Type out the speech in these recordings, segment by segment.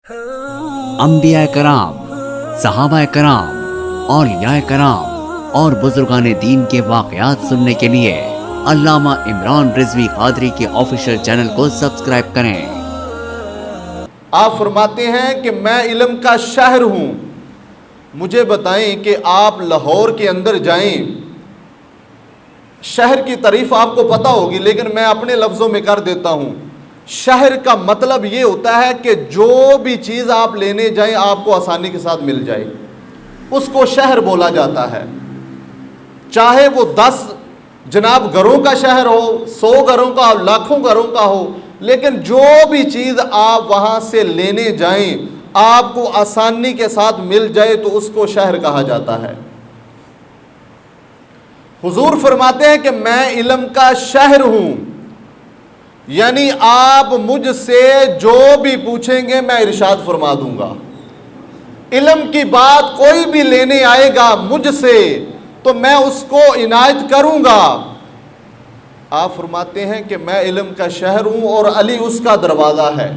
انبیاء کرام، صحابہ کرام، اولیاء کرام اور بزرگان دین کے واقعات سننے کے لیے علامہ عمران رضوی قادری کے آفیشیل چینل کو سبسکرائب کریں۔ آپ فرماتے ہیں کہ میں علم کا شہر ہوں، مجھے بتائیں کہ آپ لاہور کے اندر جائیں، شہر کی تعریف آپ کو پتہ ہوگی لیکن میں اپنے لفظوں میں کر دیتا ہوں۔ شہر کا مطلب یہ ہوتا ہے کہ جو بھی چیز آپ لینے جائیں آپ کو آسانی کے ساتھ مل جائے، اس کو شہر بولا جاتا ہے۔ چاہے وہ 10 جناب گھروں کا شہر ہو، 100 گھروں کا ہو، لاکھوں گھروں کا ہو، لیکن جو بھی چیز آپ وہاں سے لینے جائیں آپ کو آسانی کے ساتھ مل جائے تو اس کو شہر کہا جاتا ہے۔ حضور فرماتے ہیں کہ میں علم کا شہر ہوں، یعنی آپ مجھ سے جو بھی پوچھیں گے میں ارشاد فرما دوں گا۔ علم کی بات کوئی بھی لینے آئے گا مجھ سے تو میں اس کو عنایت کروں گا۔ آپ فرماتے ہیں کہ میں علم کا شہر ہوں اور علی اس کا دروازہ ہے۔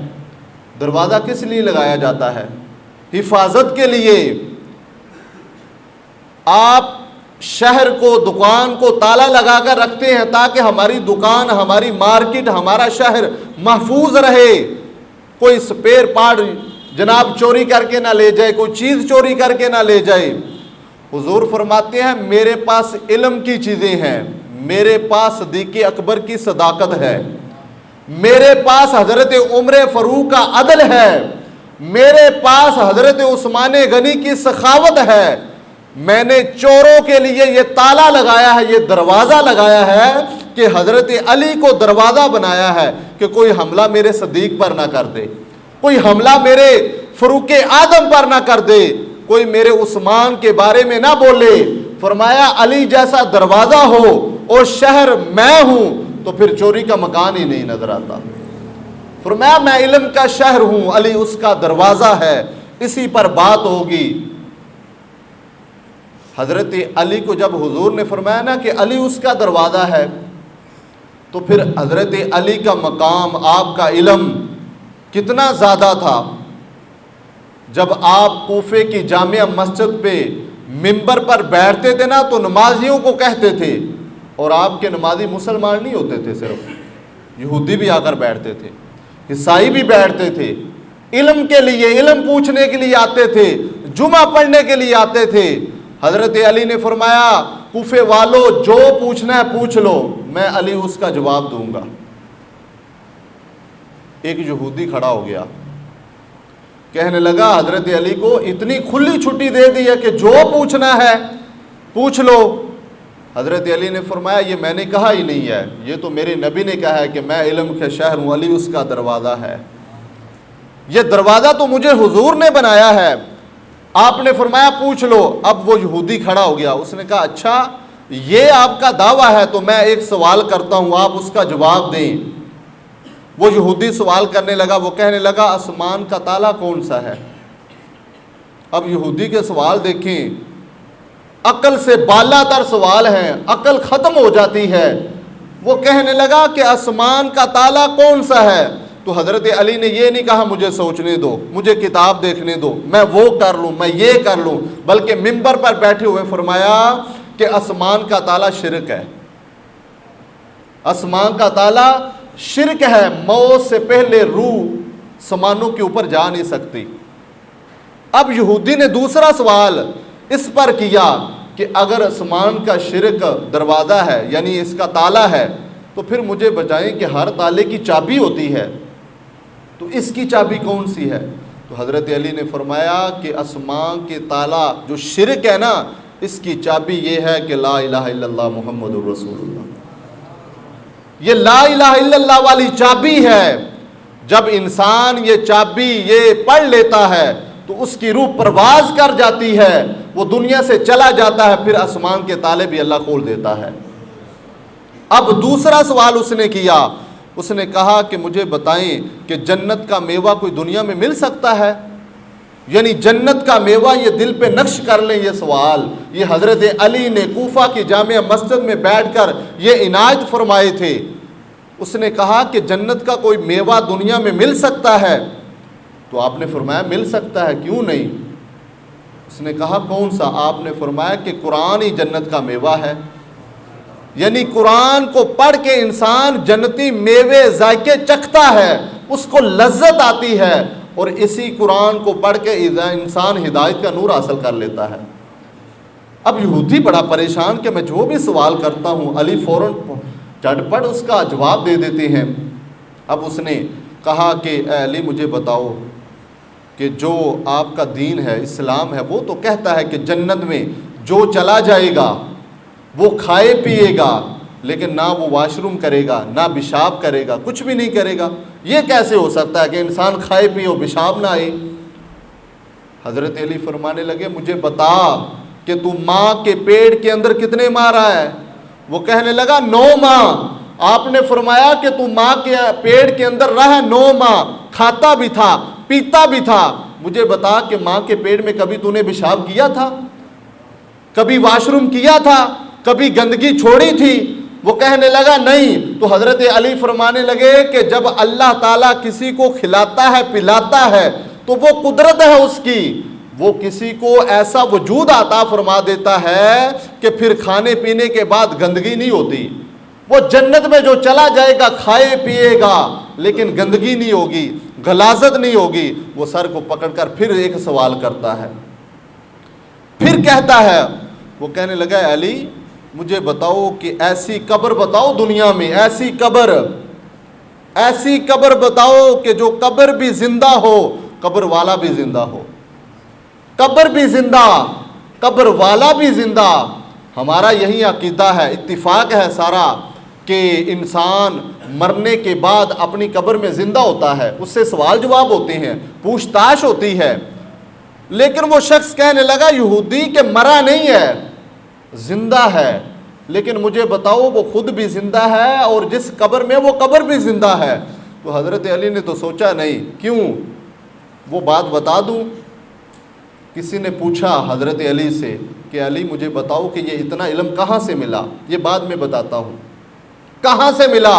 دروازہ کس لیے لگایا جاتا ہے؟ حفاظت کے لیے۔ آپ شہر کو، دکان کو تالا لگا کر رکھتے ہیں تاکہ ہماری دکان، ہماری مارکیٹ، ہمارا شہر محفوظ رہے، کوئی سپیر پارٹ جناب چوری کر کے نہ لے جائے، کوئی چیز چوری کر کے نہ لے جائے۔ حضور فرماتے ہیں میرے پاس علم کی چیزیں ہیں، میرے پاس صدیق اکبر کی صداقت ہے، میرے پاس حضرت عمر فاروق کا عدل ہے، میرے پاس حضرت عثمان غنی کی سخاوت ہے۔ میں نے چوروں کے لیے یہ تالا لگایا ہے، یہ دروازہ لگایا ہے کہ حضرت علی کو دروازہ بنایا ہے کہ کوئی حملہ میرے صدیق پر نہ کر دے، کوئی حملہ میرے فاروق اعظم پر نہ کر دے، کوئی میرے عثمان کے بارے میں نہ بولے۔ فرمایا علی جیسا دروازہ ہو اور شہر میں ہوں تو پھر چوری کا مکان ہی نہیں نظر آتا۔ فرمایا میں علم کا شہر ہوں، علی اس کا دروازہ ہے، اسی پر بات ہوگی۔ حضرت علی کو جب حضور نے فرمایا نا کہ علی اس کا دروازہ ہے تو پھر حضرت علی کا مقام، آپ کا علم کتنا زیادہ تھا۔ جب آپ کوفے کی جامع مسجد پہ منبر پر بیٹھتے تھے نا تو نمازیوں کو کہتے تھے، اور آپ کے نمازی مسلمان نہیں ہوتے تھے، صرف یہودی بھی آ کر بیٹھتے تھے، عیسائی بھی بیٹھتے تھے، علم کے لیے، علم پوچھنے کے لیے آتے تھے، جمعہ پڑھنے کے لیے آتے تھے۔ حضرت علی نے فرمایا کوفے والو جو پوچھنا ہے پوچھ لو، میں علی اس کا جواب دوں گا۔ ایک یہودی کھڑا ہو گیا، کہنے لگا حضرت علی کو اتنی کھلی چھٹی دے دی ہے کہ جو پوچھنا ہے پوچھ لو۔ حضرت علی نے فرمایا یہ میں نے کہا ہی نہیں ہے، یہ تو میرے نبی نے کہا ہے کہ میں علم کا شہر ہوں، علی اس کا دروازہ ہے۔ یہ دروازہ تو مجھے حضور نے بنایا ہے، آپ نے فرمایا پوچھ لو۔ اب وہ یہودی کھڑا ہو گیا، اس نے کہا اچھا یہ آپ کا دعویٰ ہے تو میں ایک سوال کرتا ہوں، آپ اس کا جواب دیں۔ وہ یہودی سوال کرنے لگا، وہ کہنے لگا آسمان کا تالا کون سا ہے؟ اب یہودی کے سوال دیکھیں، عقل سے بالا تر سوال ہیں، عقل ختم ہو جاتی ہے۔ وہ کہنے لگا کہ آسمان کا تالا کون سا ہے؟ تو حضرت علی نے یہ نہیں کہا مجھے سوچنے دو، مجھے کتاب دیکھنے دو، میں وہ کر لوں، میں یہ کر لوں، بلکہ منبر پر بیٹھے ہوئے فرمایا کہ آسمان کا تالا شرک ہے، آسمان کا تالا شرک ہے، موت سے پہلے روح سمانوں کے اوپر جا نہیں سکتی۔ اب یہودی نے دوسرا سوال اس پر کیا کہ اگر آسمان کا شرک دروازہ ہے یعنی اس کا تالا ہے تو پھر مجھے بتائیں کہ ہر تالے کی چابی ہوتی ہے، تو اس کی چابی کون سی ہے؟ تو حضرت علی نے فرمایا کہ آسمان کے تالا جو شرک ہے نا اس کی چابی یہ ہے کہ لا الہ الا اللہ محمد الرسول اللہ۔ یہ لا الہ الا اللہ والی چابی ہے، جب انسان یہ چابی یہ پڑھ لیتا ہے تو اس کی روح پرواز کر جاتی ہے، وہ دنیا سے چلا جاتا ہے، پھر آسمان کے تالے بھی اللہ کھول دیتا ہے۔ اب دوسرا سوال اس نے کیا، اس نے کہا کہ مجھے بتائیں کہ جنت کا میوہ کوئی دنیا میں مل سکتا ہے؟ یعنی جنت کا میوہ، یہ دل پہ نقش کر لیں یہ سوال، یہ حضرت علی نے کوفہ کی جامع مسجد میں بیٹھ کر یہ عنایت فرمائے تھے۔ اس نے کہا کہ جنت کا کوئی میوہ دنیا میں مل سکتا ہے؟ تو آپ نے فرمایا مل سکتا ہے، کیوں نہیں؟ اس نے کہا کون سا؟ آپ نے فرمایا کہ قرآن ہی جنت کا میوہ ہے، یعنی قرآن کو پڑھ کے انسان جنتی میوے ذائقے چکھتا ہے، اس کو لذت آتی ہے، اور اسی قرآن کو پڑھ کے انسان ہدایت کا نور حاصل کر لیتا ہے۔ اب یہودی بڑا پریشان کہ میں جو بھی سوال کرتا ہوں علی فوراً جھٹ پٹ اس کا جواب دے دیتے ہیں۔ اب اس نے کہا کہ اے علی مجھے بتاؤ کہ جو آپ کا دین ہے، اسلام ہے، وہ تو کہتا ہے کہ جنت میں جو چلا جائے گا وہ کھائے پیے گا، لیکن نہ وہ واش روم کرے گا، نہ پیشاب کرے گا، کچھ بھی نہیں کرے گا۔ یہ کیسے ہو سکتا ہے کہ انسان کھائے پیے اور پیشاب نہ آئے؟ حضرت علی فرمانے لگے مجھے بتا کہ تو ماں کے پیٹ کے اندر کتنے ماہ رہا ہے؟ وہ کہنے لگا 9 ماہ۔ آپ نے فرمایا کہ تو ماں کے پیٹ کے اندر رہا 9 ماہ، کھاتا بھی تھا پیتا بھی تھا، مجھے بتا کہ ماں کے پیٹ میں کبھی تو نے پیشاب کیا تھا؟ کبھی واش روم کیا تھا؟ کبھی گندگی چھوڑی تھی؟ وہ کہنے لگا نہیں۔ تو حضرت علی فرمانے لگے کہ جب اللہ تعالیٰ کسی کو کھلاتا ہے پلاتا ہے تو وہ قدرت ہے اس کی، وہ کسی کو ایسا وجود عطا فرما دیتا ہے کہ پھر کھانے پینے کے بعد گندگی نہیں ہوتی۔ وہ جنت میں جو چلا جائے گا کھائے پیے گا لیکن گندگی نہیں ہوگی، غلاظت نہیں ہوگی۔ وہ سر کو پکڑ کر پھر ایک سوال کرتا ہے، پھر کہتا ہے، وہ کہنے لگا علی مجھے بتاؤ کہ ایسی قبر بتاؤ دنیا میں، ایسی قبر بتاؤ کہ جو قبر بھی زندہ ہو، قبر والا بھی زندہ ہو، قبر بھی زندہ، قبر والا بھی زندہ۔ ہمارا یہی عقیدہ ہے، اتفاق ہے سارا کہ انسان مرنے کے بعد اپنی قبر میں زندہ ہوتا ہے، اس سے سوال جواب ہوتے ہیں، پوچھ تاچھ ہوتی ہے۔ لیکن وہ شخص کہنے لگا یہودی کہ مرا نہیں ہے، زندہ ہے، لیکن مجھے بتاؤ وہ خود بھی زندہ ہے اور جس قبر میں وہ قبر بھی زندہ ہے۔ تو حضرت علی نے تو سوچا نہیں، کیوں؟ وہ بات بتا دوں۔ کسی نے پوچھا حضرت علی سے کہ علی مجھے بتاؤ کہ یہ اتنا علم کہاں سے ملا؟ یہ بعد میں بتاتا ہوں کہاں سے ملا۔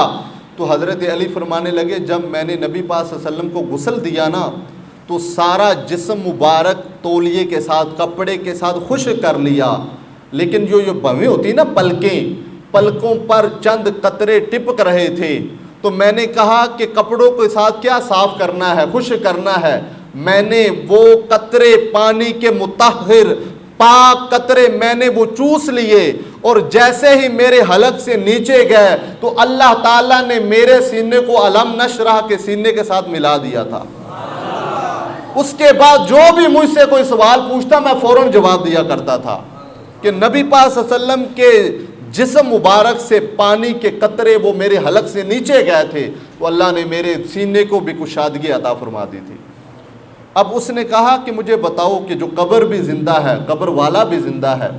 تو حضرت علی فرمانے لگے جب میں نے نبی پاک صلی اللہ علیہ وسلم کو غسل دیا نا تو سارا جسم مبارک تولیے کے ساتھ کپڑے کے ساتھ خشک کر لیا، لیکن جو بویں ہوتی نا پلکیں، پلکوں پر چند قطرے ٹپک رہے تھے، تو میں نے کہا کہ کپڑوں کے ساتھ کیا صاف کرنا ہے، خشک کرنا ہے۔ میں نے وہ قطرے پانی کے مطہر پاک قطرے میں نے وہ چوس لیے، اور جیسے ہی میرے حلق سے نیچے گئے تو اللہ تعالیٰ نے میرے سینے کو علم نشرح کے سینے کے ساتھ ملا دیا تھا۔ اس کے بعد جو بھی مجھ سے کوئی سوال پوچھتا میں فوراً جواب دیا کرتا تھا کہ نبی پاک صلی اللہ علیہ وسلم کے جسم مبارک سے پانی کے قطرے وہ میرے حلق سے نیچے گئے تھے تو اللہ نے میرے سینے کو بھی کشادگی عطا فرما دی تھی۔ اب اس نے کہا کہ مجھے بتاؤ کہ جو قبر بھی زندہ ہے، قبر والا بھی زندہ ہے۔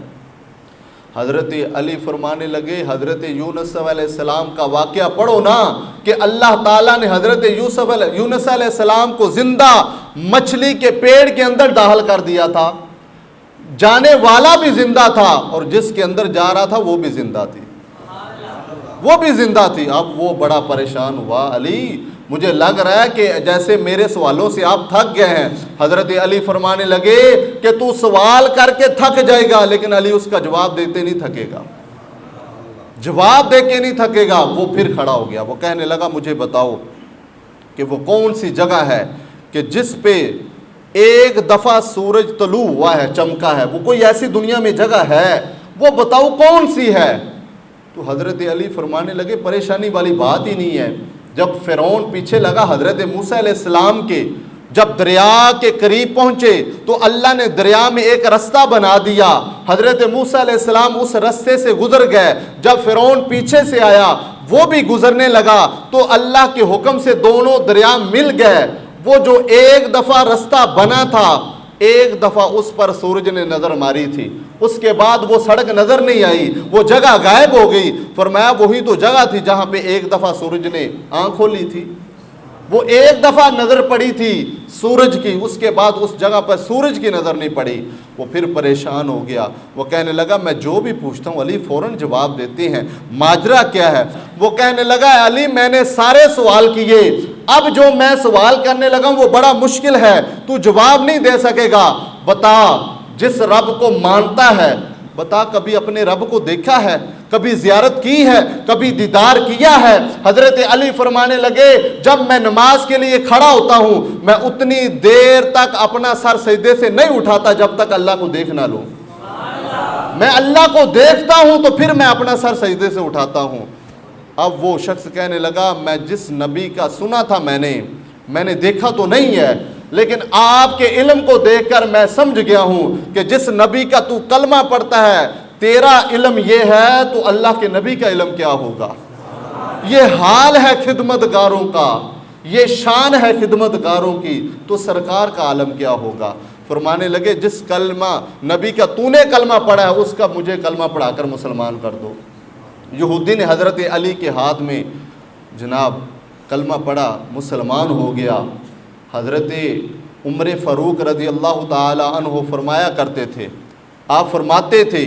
حضرت علی فرمانے لگے حضرت یونس علیہ السلام کا واقعہ پڑھو نا کہ اللہ تعالیٰ نے حضرت یونس علیہ السلام کو زندہ مچھلی کے پیڑ کے اندر داخل کر دیا تھا، جانے والا بھی زندہ تھا اور جس کے اندر جا رہا تھا وہ بھی زندہ تھی، وہ بھی زندہ تھی۔ اب وہ بڑا پریشان ہوا، علی مجھے لگ رہا ہے کہ جیسے میرے سوالوں سے آپ تھک گئے ہیں۔ حضرت علی فرمانے لگے کہ تو سوال کر کے تھک جائے گا، لیکن علی اس کا جواب دیتے نہیں تھکے گا، جواب دے کے نہیں تھکے گا۔ وہ پھر کھڑا ہو گیا، وہ کہنے لگا مجھے بتاؤ کہ وہ کون سی جگہ ہے کہ جس پہ ایک دفعہ سورج طلوع ہوا ہے، چمکا ہے، وہ کوئی ایسی دنیا میں جگہ ہے، وہ بتاؤ کون سی ہے؟ تو حضرت علی فرمانے لگے پریشانی والی بات ہی نہیں ہے۔ جب فرعون پیچھے لگا حضرت موسیٰ علیہ السلام کے، جب دریا کے قریب پہنچے تو اللہ نے دریا میں ایک رستہ بنا دیا، حضرت موسیٰ علیہ السلام اس رستے سے گزر گئے۔ جب فرعون پیچھے سے آیا وہ بھی گزرنے لگا تو اللہ کے حکم سے دونوں دریا مل گئے۔ وہ جو ایک دفعہ رستہ بنا تھا، ایک دفعہ اس پر سورج نے نظر ماری تھی، اس کے بعد وہ سڑک نظر نہیں آئی، وہ جگہ غائب ہو گئی۔ فرمایا وہی تو جگہ تھی جہاں پہ ایک دفعہ سورج نے آنکھ کھولی تھی۔ وہ ایک دفعہ نظر پڑی تھی سورج کی، اس کے بعد اس جگہ پر سورج کی نظر نہیں پڑی۔ وہ پھر پریشان ہو گیا، وہ کہنے لگا میں جو بھی پوچھتا ہوں علی فوراً جواب دیتے ہیں، ماجرا کیا ہے؟ وہ کہنے لگا علی میں نے سارے سوال کیے، اب جو میں سوال کرنے لگا وہ بڑا مشکل ہے، تو جواب نہیں دے سکے گا۔ بتا، جس رب کو مانتا ہے، بتا کبھی اپنے رب کو دیکھا ہے؟ کبھی زیارت کی ہے؟ کبھی دیدار کیا ہے؟ حضرت علی فرمانے لگے جب میں نماز کے لیے کھڑا ہوتا ہوں میں اتنی دیر تک اپنا سر سجدے سے نہیں اٹھاتا جب تک اللہ کو دیکھ نہ لوں۔ میں اللہ کو دیکھتا ہوں تو پھر میں اپنا سر سجدے سے اٹھاتا ہوں۔ اب وہ شخص کہنے لگا میں جس نبی کا سنا تھا میں نے دیکھا تو نہیں ہے، لیکن آپ کے علم کو دیکھ کر میں سمجھ گیا ہوں کہ جس نبی کا تو کلمہ پڑھتا ہے تیرا علم یہ ہے تو اللہ کے نبی کا علم کیا ہوگا۔ یہ حال ہے خدمتگاروں کا، یہ شان ہے خدمتگاروں کی، تو سرکار کا عالم کیا ہوگا۔ فرمانے لگے جس کلمہ نبی کا تو نے کلمہ پڑھا ہے اس کا مجھے کلمہ پڑھا کر مسلمان کر دو۔ یہودی نے حضرت علی کے ہاتھ میں جناب کلمہ پڑھا، مسلمان ہو گیا۔ حضرت عمر فاروق رضی اللہ تعالی عنہ فرمایا کرتے تھے، آپ فرماتے تھے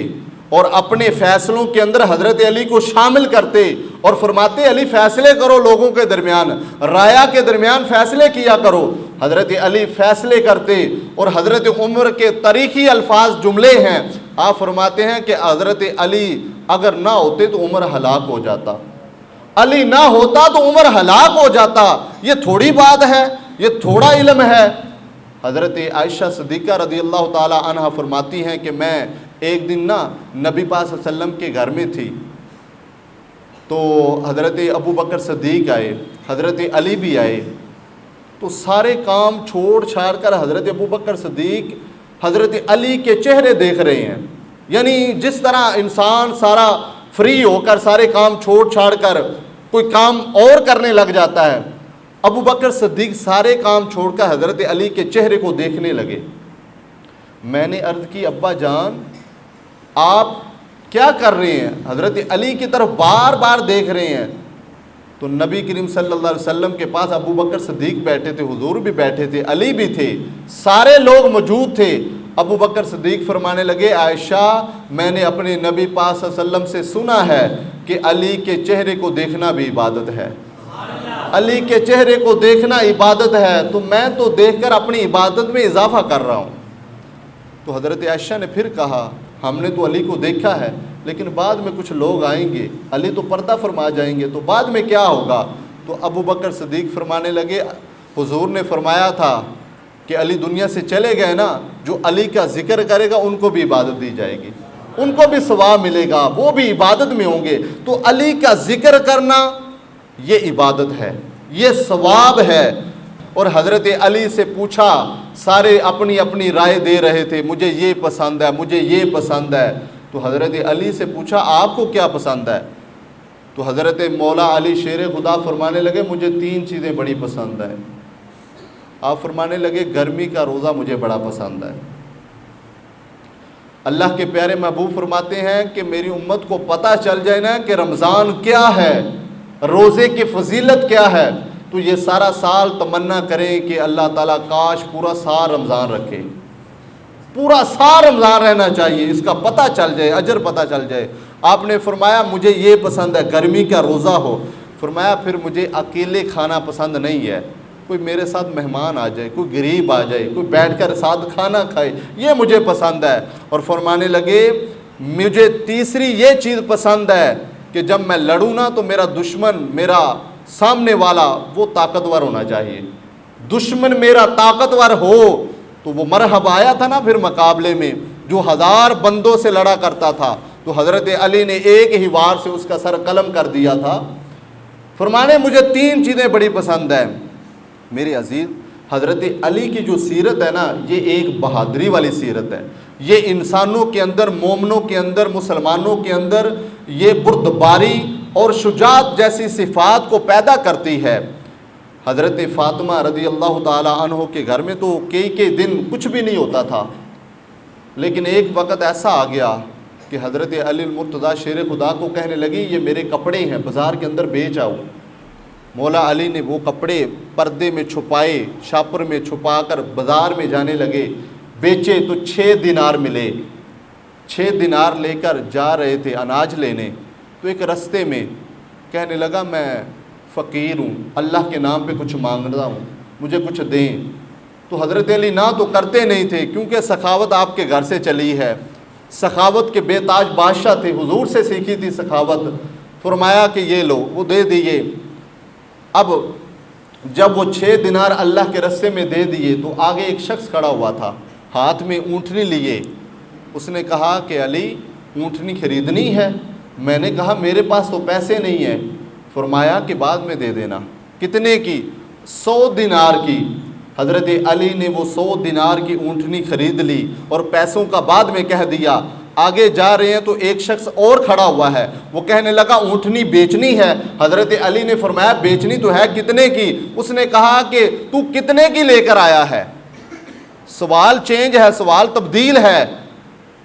اور اپنے فیصلوں کے اندر حضرت علی کو شامل کرتے اور فرماتے علی فیصلے کرو لوگوں کے درمیان، رایا کے درمیان فیصلے کیا کرو۔ حضرت علی فیصلے کرتے اور حضرت عمر کے تاریخی الفاظ جملے ہیں، آپ فرماتے ہیں کہ حضرت علی اگر نہ ہوتے تو عمر ہلاک ہو جاتا، علی نہ ہوتا تو عمر ہلاک ہو جاتا۔ یہ تھوڑی بات ہے، یہ تھوڑا علم ہے۔ حضرت عائشہ صدیقہ رضی اللہ تعالی عنہ فرماتی ہیں کہ میں ایک دن نبی پاک صلی اللہ علیہ وسلم کے گھر میں تھی تو حضرت ابو بکر صدیق آئے، حضرت علی بھی آئے، تو سارے کام چھوڑ چھاڑ کر حضرت ابو بکر صدیق حضرت علی کے چہرے دیکھ رہے ہیں، یعنی جس طرح انسان سارا فری ہو کر سارے کام چھوڑ چھاڑ کر کوئی کام اور کرنے لگ جاتا ہے، ابو بکر صدیق سارے کام چھوڑ کر حضرت علی کے چہرے کو دیکھنے لگے۔ میں نے عرض کی ابا جان آپ کیا کر رہے ہیں؟ حضرت علی کی طرف بار بار دیکھ رہے ہیں۔ تو نبی کریم صلی اللہ علیہ وسلم کے پاس ابو بکر صدیق بیٹھے تھے، حضور بھی بیٹھے تھے، علی بھی تھے، سارے لوگ موجود تھے۔ ابو بکر صدیق فرمانے لگے عائشہ میں نے اپنے نبی پاک صلی اللہ علیہ وسلم سے سنا ہے کہ علی کے چہرے کو دیکھنا بھی عبادت ہے، علی کے چہرے کو دیکھنا عبادت ہے، تو میں تو دیکھ کر اپنی عبادت میں اضافہ کر رہا ہوں۔ تو حضرت عائشہ نے پھر کہا ہم نے تو علی کو دیکھا ہے لیکن بعد میں کچھ لوگ آئیں گے، علی تو پردہ فرما جائیں گے، تو بعد میں کیا ہوگا؟ تو ابو بکر صدیق فرمانے لگے حضور نے فرمایا تھا کہ علی دنیا سے چلے گئے نا، جو علی کا ذکر کرے گا ان کو بھی عبادت دی جائے گی، ان کو بھی ثواب ملے گا، وہ بھی عبادت میں ہوں گے۔ تو علی کا ذکر کرنا یہ عبادت ہے، یہ ثواب ہے۔ اور حضرت علی سے پوچھا، سارے اپنی اپنی رائے دے رہے تھے، مجھے یہ پسند ہے، مجھے یہ پسند ہے۔ تو حضرت علی سے پوچھا آپ کو کیا پسند ہے؟ تو حضرت مولا علی شیر خدا فرمانے لگے مجھے 3 چیزیں بڑی پسند ہیں۔ آپ فرمانے لگے گرمی کا روزہ مجھے بڑا پسند ہے۔ اللہ کے پیارے محبوب فرماتے ہیں کہ میری امت کو پتہ چل جائے نا کہ رمضان کیا ہے، روزے کی فضیلت کیا ہے، تو یہ سارا سال تمنا کریں کہ اللہ تعالیٰ کاش پورا سال رمضان رکھے، پورا سال رمضان رہنا چاہیے، اس کا پتہ چل جائے، اجر پتہ چل جائے۔ آپ نے فرمایا مجھے یہ پسند ہے گرمی کا روزہ ہو، فرمایا پھر مجھے اکیلے کھانا پسند نہیں ہے، کوئی میرے ساتھ مہمان آ جائے، کوئی غریب آ جائے، کوئی بیٹھ کر ساتھ کھانا کھائے، یہ مجھے پسند ہے۔ اور فرمانے لگے مجھے تیسری یہ چیز پسند ہے کہ جب میں لڑوں نا تو میرا دشمن، میرا سامنے والا وہ طاقتور ہونا چاہیے، دشمن میرا طاقتور ہو۔ تو وہ مرحبا آیا تھا نا پھر مقابلے میں جو 1000 بندوں سے لڑا کرتا تھا، تو حضرت علی نے ایک ہی وار سے اس کا سر قلم کر دیا تھا۔ فرمانے مجھے 3 چیزیں بڑی پسند ہیں۔ میرے عزیز حضرت علی کی جو سیرت ہے نا یہ ایک بہادری والی سیرت ہے، یہ انسانوں کے اندر، مومنوں کے اندر، مسلمانوں کے اندر یہ بردباری اور شجاعت جیسی صفات کو پیدا کرتی ہے۔ حضرت فاطمہ رضی اللہ تعالی عنہ کے گھر میں تو کئی دن کچھ بھی نہیں ہوتا تھا، لیکن ایک وقت ایسا آ گیا کہ حضرت علی المرتضیٰ شیر خدا کو کہنے لگی یہ میرے کپڑے ہیں بازار کے اندر بیچ آؤ، مولا علی نے وہ کپڑے پردے میں چھپائے، شاپر میں چھپا کر بازار میں جانے لگے، بیچے تو 6 دینار ملے۔ 6 دینار لے کر جا رہے تھے اناج لینے، تو ایک رستے میں کہنے لگا میں فقیر ہوں، اللہ کے نام پہ کچھ مانگ رہا ہوں، مجھے کچھ دیں۔ تو حضرت علی نہ تو کرتے نہیں تھے، کیونکہ سخاوت آپ کے گھر سے چلی ہے، سخاوت کے بے تاج بادشاہ تھے، حضور سے سیکھی تھی سخاوت۔ فرمایا کہ یہ لو، وہ دے دیے۔ اب جب وہ 6 دینار اللہ کے رستے میں دے دیے تو آگے ایک شخص کھڑا ہوا تھا، ہاتھ میں اونٹنی لیے۔ اس نے کہا کہ علی اونٹنی خریدنی ہے؟ میں نے کہا میرے پاس تو پیسے نہیں ہیں۔ فرمایا کہ بعد میں دے دینا۔ کتنے کی؟ 100 دینار کی۔ حضرت علی نے وہ 100 دینار کی اونٹنی خرید لی اور پیسوں کا بعد میں کہہ دیا۔ آگے جا رہے ہیں تو ایک شخص اور کھڑا ہوا ہے، وہ کہنے لگا اونٹنی بیچنی ہے۔ حضرت علی نے فرمایا بیچنی تو ہے، کتنے کی؟ اس نے کہا کہ تو کتنے کی لے کر آیا ہے؟ سوال چینج ہے، سوال تبدیل ہے۔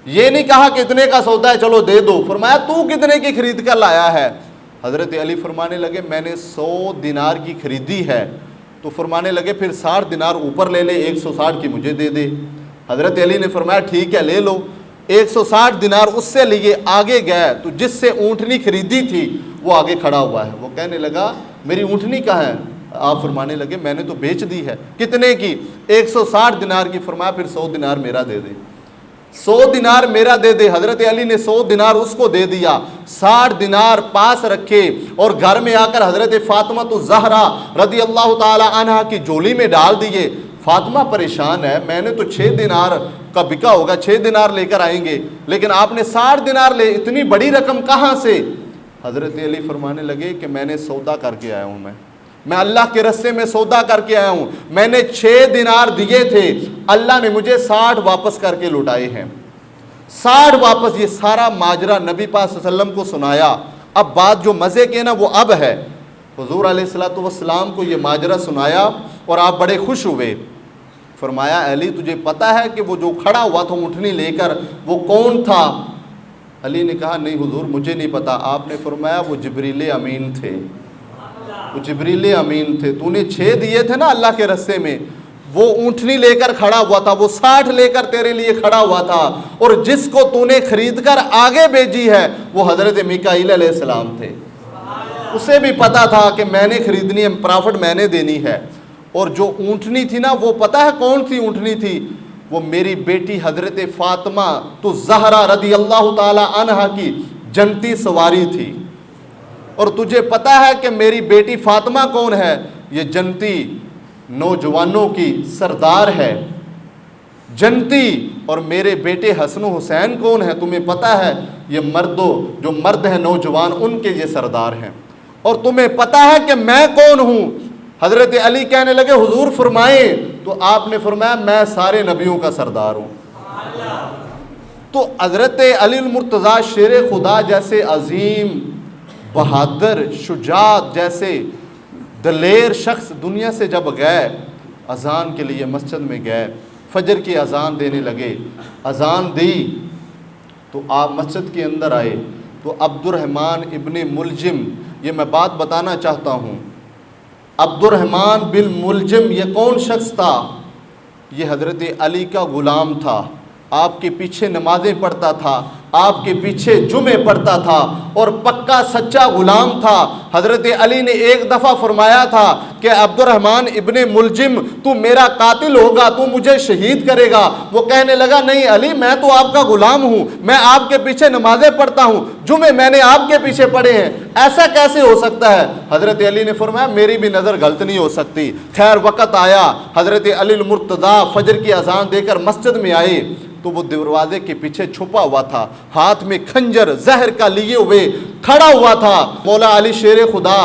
یہ نہیں کہا کتنے کا سودا ہے چلو دے دو، فرمایا تو کتنے کی خرید کر لایا ہے؟ حضرت علی فرمانے لگے میں نے 100 دینار کی خریدی ہے۔ تو فرمانے لگے پھر 60 دینار اوپر لے لے، 160 کی مجھے دے دے۔ حضرت علی نے فرمایا ٹھیک ہے لے لو۔ 160 دینار اس سے لیے آگے گئے تو جس سے اونٹنی خریدی تھی وہ آگے کھڑا ہوا ہے۔ وہ کہنے لگا میری اونٹنی کہاں ہے؟ آپ فرمانے لگے میں نے تو بیچ دی ہے۔ کتنے کی؟ 160 دینار کی۔ فرمایا پھر 100 دینار میرا دے دے، 100 دینار میرا دے دے۔ حضرت علی نے 100 دینار اس کو دے دیا، 60 دینار پاس رکھے اور گھر میں آ کر حضرت فاطمہ الزہرا رضی اللہ تعالی عنہا کی جولی میں ڈال دیے۔ فاطمہ پریشان ہے، میں نے تو 6 دینار کا بکا ہوگا، 6 دینار لے کر آئیں گے، لیکن آپ نے 60 دینار لے، اتنی بڑی رقم کہاں سے؟ حضرت علی فرمانے لگے کہ میں نے سودا کر کے آیا ہوں، میں اللہ کے رستے میں سودا کر کے آیا ہوں، میں نے 6 دینار دیے تھے، اللہ نے مجھے 60 واپس کر کے لوٹائے ہیں، 60 واپس۔ یہ سارا ماجرا نبی پاک صلی اللہ علیہ وسلم کو سنایا۔ اب بات جو مزے کے نا وہ اب ہے، حضور علیہ الصلوۃ والسلام کو یہ ماجرا سنایا اور آپ بڑے خوش ہوئے۔ فرمایا علی تجھے پتہ ہے کہ وہ جو کھڑا ہوا تھا اونٹنی لے کر وہ کون تھا؟ علی نے کہا نہیں حضور مجھے نہیں پتا۔ آپ نے فرمایا وہ جبریل امین تھے، وہ جبریل امین تھے، تو نے 6 دیے تھے نا اللہ کے رستے میں، وہ اونٹنی لے کر کھڑا ہوا تھا، وہ 60 لے کر تیرے لیے کھڑا ہوا تھا، اور جس کو تو نے خرید کر آگے بھیجی ہے وہ حضرت میکائیل علیہ السلام تھے۔ اسے بھی پتا تھا کہ میں نے خریدنی ہے، پرافٹ میں نے دینی ہے۔ اور جو اونٹنی تھی نا وہ پتہ ہے کون سی اونٹنی تھی؟ وہ میری بیٹی حضرت فاطمہ تو زہرا رضی اللہ تعالی عنہا کی جنتی سواری تھی۔ اور تجھے پتہ ہے کہ میری بیٹی فاطمہ کون ہے؟ یہ جنتی نوجوانوں کی سردار ہے، جنتی۔ اور میرے بیٹے حسن و حسین کون ہیں؟ تمہیں پتہ ہے یہ جو مرد ہیں نوجوان ان کے یہ سردار ہیں۔ اور تمہیں پتہ ہے کہ میں کون ہوں؟ حضرت علی کہنے لگے حضور فرمائیں، تو آپ نے فرمایا میں سارے نبیوں کا سردار ہوں۔ تو حضرت علی المرتضیٰ شیر خدا جیسے عظیم، بہادر، شجاعت جیسے دلیر شخص دنیا سے جب گئے، اذان کے لیے مسجد میں گئے، فجر کی اذان دینے لگے، اذان دی تو آپ مسجد کے اندر آئے تو عبد الرحمن ابن ملجم، یہ میں بات بتانا چاہتا ہوں، عبد الرحمن بن ملجم یہ کون شخص تھا؟ یہ حضرت علی کا غلام تھا، آپ کے پیچھے نمازیں پڑھتا تھا، آپ کے پیچھے جمعے پڑھتا تھا اور پکا سچا غلام تھا۔ حضرت علی نے ایک دفعہ فرمایا تھا کہ عبد الرحمن ابن ملجم تو میرا قاتل ہوگا، تو مجھے شہید کرے گا۔ وہ کہنے لگا نہیں علی میں تو آپ کا غلام ہوں، میں آپ کے پیچھے نمازیں پڑھتا ہوں، جمعے میں نے آپ کے پیچھے پڑھے ہیں، ایسا کیسے ہو سکتا ہے؟ حضرت علی نے فرمایا میری بھی نظر غلط نہیں ہو سکتی۔ خیر وقت آیا، حضرت علی المرتضیٰ فجر کی اذان دے کر مسجد میں آئے تو وہ دروازے کے پیچھے چھپا ہوا تھا، ہاتھ میں خنجر زہر کا لیے ہوئے کھڑا ہوا تھا۔ مولا علی شیر خدا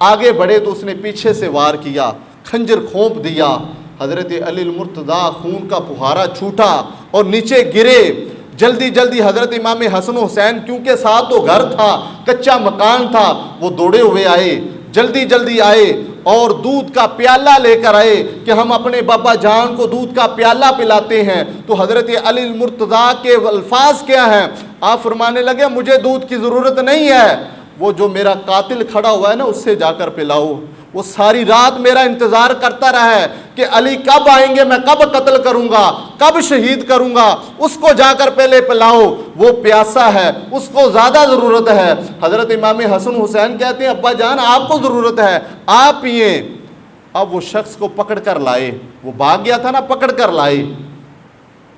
آگے بڑھے تو اس نے پیچھے سے وار کیا، خنجر کھونپ دیا۔ حضرت علی المرتضیٰ خون کا پھوہارا چھوٹا اور نیچے گرے۔ جلدی جلدی حضرت امام حسن و حسین، کیونکہ ساتھ تو گھر تھا، کچا مکان تھا، وہ دوڑے ہوئے آئے، جلدی جلدی آئے اور دودھ کا پیالہ لے کر آئے کہ ہم اپنے بابا جان کو دودھ کا پیالہ پلاتے ہیں۔ تو حضرت علی المرتضیٰ کے الفاظ کیا ہیں؟ آپ فرمانے لگے مجھے دودھ کی ضرورت نہیں ہے، وہ جو میرا قاتل کھڑا ہوا ہے نا اس سے جا کر پلاؤ، وہ ساری رات میرا انتظار کرتا رہا ہے کہ علی کب آئیں گے, میں کب قتل کروں گا, کب شہید کروں گا, اس کو جا کر پہلے پلاؤ, وہ پیاسا ہے, اس کو زیادہ ضرورت ہے. حضرت امام حسن حسین کہتے ہیں ابا جان آپ کو ضرورت ہے, آپ پئیں. اب وہ شخص کو پکڑ کر لائے, وہ بھاگ گیا تھا نا, پکڑ کر لائے.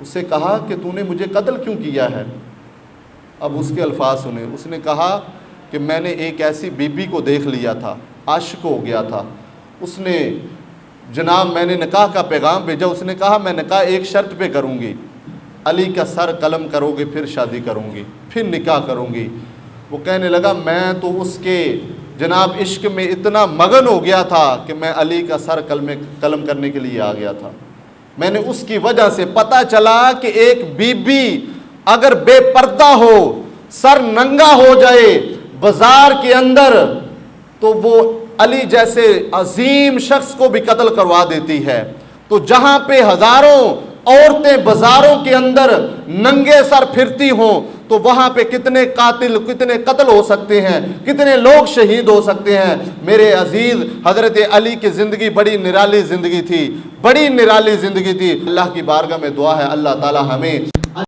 اسے کہا کہ تو نے مجھے قتل کیوں کیا ہے؟ اب اس کے الفاظ سنے. اس نے کہا کہ میں نے ایک ایسی بی بی کو دیکھ لیا تھا, عاشق ہو گیا تھا. اس نے جناب میں نے نکاح کا پیغام بھیجا, اس نے کہا میں نکاح ایک شرط پہ کروں گی, علی کا سر قلم کرو گے پھر شادی کروں گی, پھر نکاح کروں گی. وہ کہنے لگا میں تو اس کے جناب عشق میں اتنا مگن ہو گیا تھا کہ میں علی کا سر قلم کرنے کے لیے آ گیا تھا. میں نے اس کی وجہ سے پتہ چلا کہ ایک بی بی اگر بے پردہ ہو, سر ننگا ہو جائے بازار کے اندر, تو وہ علی جیسے عظیم شخص کو بھی قتل کروا دیتی ہے. تو جہاں پہ ہزاروں عورتیں بازاروں کے اندر ننگے سر پھرتی ہوں, تو وہاں پہ کتنے قاتل, کتنے قتل ہو سکتے ہیں, کتنے لوگ شہید ہو سکتے ہیں. میرے عزیز, حضرت علی کی زندگی بڑی نرالی زندگی تھی, بڑی نرالی زندگی تھی. اللہ کی بارگاہ میں دعا ہے اللہ تعالی ہمیں